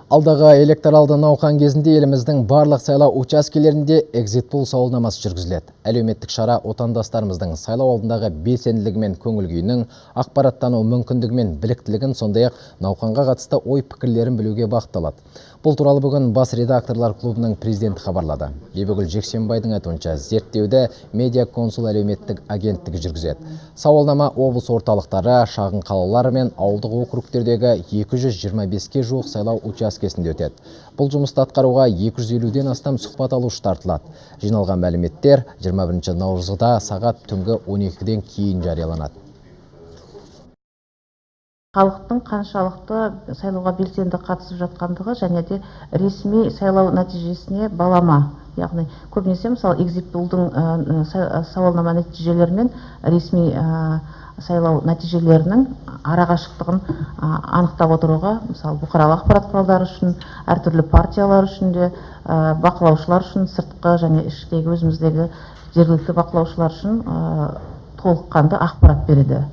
Алдағы электоралды науқан кезінде еліміздің барлық сайлау учаскелерінде экзит-пол сауалнамасы жүргізіледі. Әлеуметтік шара отандастарымыздың сайлау алдындағы белсенділігі мен көңіл-күйінің, ақпараттану мүмкіндігі мен біліктілігін, сондай-ақ науқанға қатысты ой-пікірлерін білуге бағытталады. Бұл туралы бүгін Бас редакторлар клубының президенті хабарлады. Бибігүл Жексенбайдың айтуынша, зерттеуді медиа консул әлеуметтік агенттігі жүргізеді. Сауалнама облыс орталықтары, шағын қалалар мен ауылдық округтердегі 225-ке жуық сайлау учаскесінде өтеді. Бұл жұмысты атқаруға 250-ден астам сұхбат алушы тартылады. Жиналған мәліметтер 21 наурызда сағат түнгі 12-ден кейін жарияланады. Халықтың қаншалықты сайлауға белсенді қатысып жатқандығы және де ресми сайлау нәтижесіне балама. Яғни көбінесе мысалы экзит-полдың сауалнама нәтижелері мен ресми сайлау нәтижелерінің арақашықтығын анықтап отыруға, мысалы бұқаралық ақпарат құралдары үшін, әртүрлі партиялар үшін де, бақылаушылар үшін, сыртқы және іштегі өзіміздегі жергілікті бақылаушылар үшін толыққанды ақпарат береді.